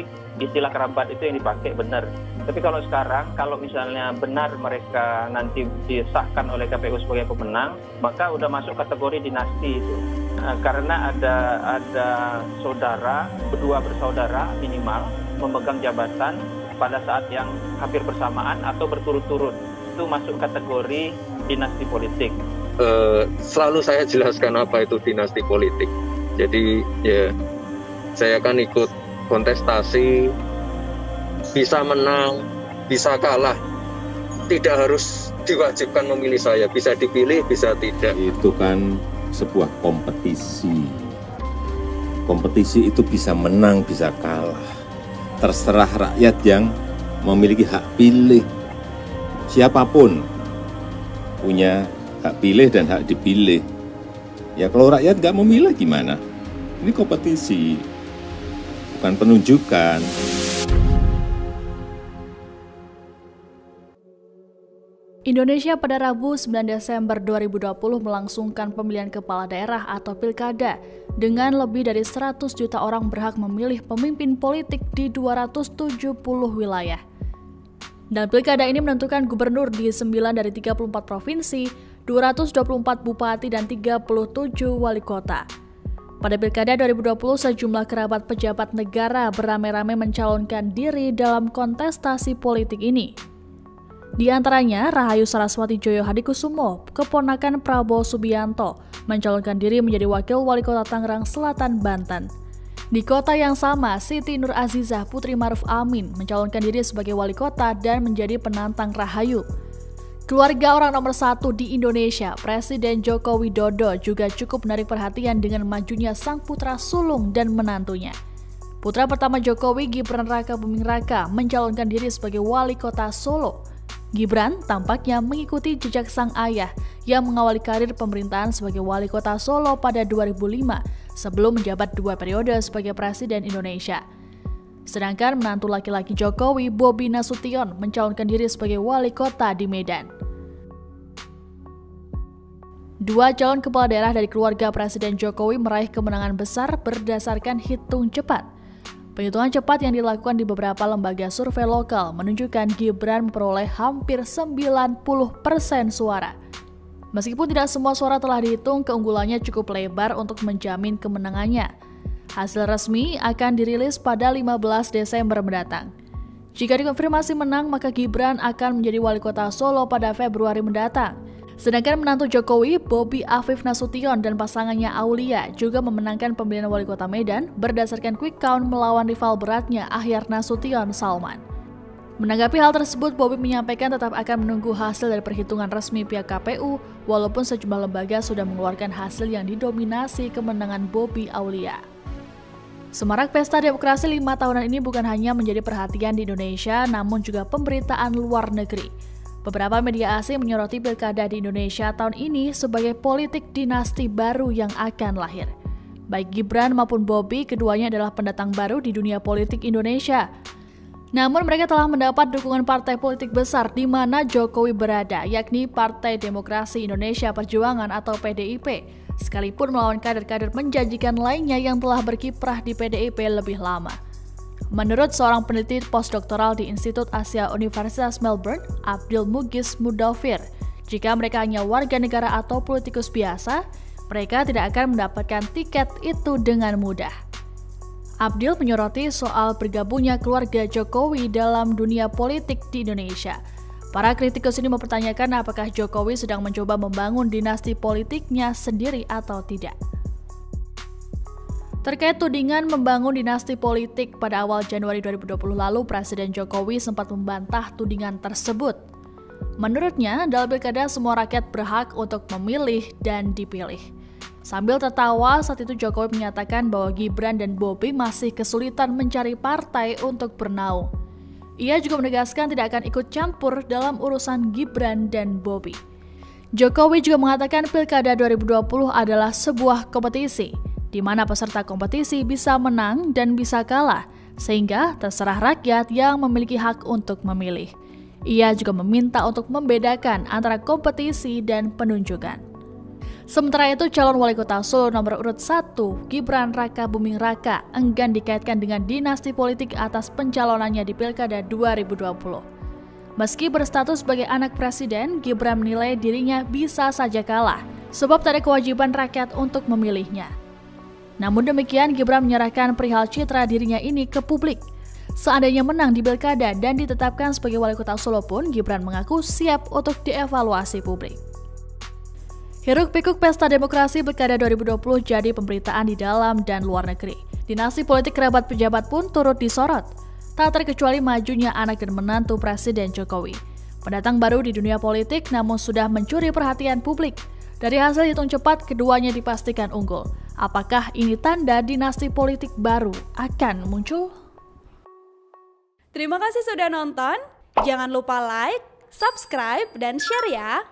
politik, istilah kerabat itu yang dipakai benar. Tapi kalau sekarang, kalau misalnya benar mereka nanti disahkan oleh KPU sebagai pemenang, maka udah masuk kategori dinasti itu. Karena ada saudara, berdua bersaudara minimal, memegang jabatan pada saat yang hampir bersamaan atau berturut-turut. Itu masuk kategori dinasti politik. Selalu saya jelaskan apa itu dinasti politik. Jadi ya saya akan ikut kontestasi, bisa menang, bisa kalah. Tidak harus diwajibkan memilih saya, bisa dipilih, bisa tidak. Itu kan sebuah kompetisi. Kompetisi itu bisa menang, bisa kalah. Terserah rakyat yang memiliki hak pilih. Siapapun punya hak pilih dan hak dipilih. Ya kalau rakyat nggak memilih gimana? Ini kompetisi, bukan penunjukan. Indonesia pada Rabu 9 Desember 2020 melangsungkan pemilihan kepala daerah atau pilkada dengan lebih dari 100 juta orang berhak memilih pemimpin politik di 270 wilayah. Dan pilkada ini menentukan gubernur di 9 dari 34 provinsi, 224 bupati dan 37 wali kota. Pada pilkada 2020, sejumlah kerabat pejabat negara beramai-ramai mencalonkan diri dalam kontestasi politik ini. Di antaranya, Rahayu Saraswati Djoyo Hadikusumo, keponakan Prabowo Subianto, mencalonkan diri menjadi wakil wali kota Tangerang Selatan, Banten. Di kota yang sama, Siti Nur Azizah Putri Maruf Amin mencalonkan diri sebagai wali kota dan menjadi penantang Rahayu. Keluarga orang nomor 1 di Indonesia, Presiden Joko Widodo juga cukup menarik perhatian dengan majunya sang putra sulung dan menantunya. Putra pertama Jokowi, Gibran Raka Buming Raka, mencalonkan diri sebagai wali kota Solo. Gibran tampaknya mengikuti jejak sang ayah yang mengawali karir pemerintahan sebagai wali kota Solo pada 2005 sebelum menjabat 2 periode sebagai Presiden Indonesia. Sedangkan menantu laki-laki Jokowi, Bobi Nasution, mencalonkan diri sebagai wali kota di Medan. 2 calon kepala daerah dari keluarga Presiden Jokowi meraih kemenangan besar berdasarkan hitung cepat. Penghitungan cepat yang dilakukan di beberapa lembaga survei lokal menunjukkan Gibran memperoleh hampir 90% suara. Meskipun tidak semua suara telah dihitung, keunggulannya cukup lebar untuk menjamin kemenangannya. Hasil resmi akan dirilis pada 15 Desember mendatang. Jika dikonfirmasi menang, maka Gibran akan menjadi wali kota Solo pada Februari mendatang. Sedangkan menantu Jokowi, Bobi Afif Nasution dan pasangannya Aulia juga memenangkan pemilihan wali kota Medan berdasarkan quick count melawan rival beratnya Ahyar Nasution Salman. Menanggapi hal tersebut, Bobi menyampaikan tetap akan menunggu hasil dari perhitungan resmi pihak KPU, walaupun sejumlah lembaga sudah mengeluarkan hasil yang didominasi kemenangan Bobi Aulia. Semarak Pesta Demokrasi 5 tahunan ini bukan hanya menjadi perhatian di Indonesia, namun juga pemberitaan luar negeri. Beberapa media asing menyoroti pilkada di Indonesia tahun ini sebagai politik dinasti baru yang akan lahir. Baik Gibran maupun Bobi, keduanya adalah pendatang baru di dunia politik Indonesia. Namun mereka telah mendapat dukungan partai politik besar di mana Jokowi berada, yakni Partai Demokrasi Indonesia Perjuangan atau PDIP, sekalipun melawan kader-kader menjanjikan lainnya yang telah berkiprah di PDIP lebih lama. Menurut seorang peneliti postdoktoral di Institut Asia Universitas Melbourne, Abdul Mughis Mudawfir, jika mereka hanya warga negara atau politikus biasa, mereka tidak akan mendapatkan tiket itu dengan mudah. Abdul menyoroti soal bergabungnya keluarga Jokowi dalam dunia politik di Indonesia. Para kritikus ini mempertanyakan apakah Jokowi sedang mencoba membangun dinasti politiknya sendiri atau tidak. Terkait tudingan membangun dinasti politik pada awal Januari 2020 lalu, Presiden Jokowi sempat membantah tudingan tersebut. Menurutnya, dalam pilkada semua rakyat berhak untuk memilih dan dipilih. Sambil tertawa, saat itu Jokowi menyatakan bahwa Gibran dan Bobi masih kesulitan mencari partai untuk bernaung. Ia juga menegaskan tidak akan ikut campur dalam urusan Gibran dan Bobi. Jokowi juga mengatakan pilkada 2020 adalah sebuah kompetisi, di mana peserta kompetisi bisa menang dan bisa kalah, sehingga terserah rakyat yang memiliki hak untuk memilih. Ia juga meminta untuk membedakan antara kompetisi dan penunjukan. Sementara itu, calon wali kota Solo nomor urut 1, Gibran Raka Buming Raka, enggan dikaitkan dengan dinasti politik atas pencalonannya di Pilkada 2020. Meski berstatus sebagai anak presiden, Gibran menilai dirinya bisa saja kalah, sebab tak ada kewajiban rakyat untuk memilihnya. Namun demikian, Gibran menyerahkan perihal citra dirinya ini ke publik. Seandainya menang di Pilkada dan ditetapkan sebagai wali kota Solo pun, Gibran mengaku siap untuk dievaluasi publik. Hiruk-pikuk pesta demokrasi Pilkada 2020 jadi pemberitaan di dalam dan luar negeri. Dinasti politik kerabat pejabat pun turut disorot, tak terkecuali majunya anak dan menantu Presiden Jokowi. Pendatang baru di dunia politik namun sudah mencuri perhatian publik. Dari hasil hitung cepat, keduanya dipastikan unggul. Apakah ini tanda dinasti politik baru akan muncul? Terima kasih sudah nonton. Jangan lupa like, subscribe, dan share ya.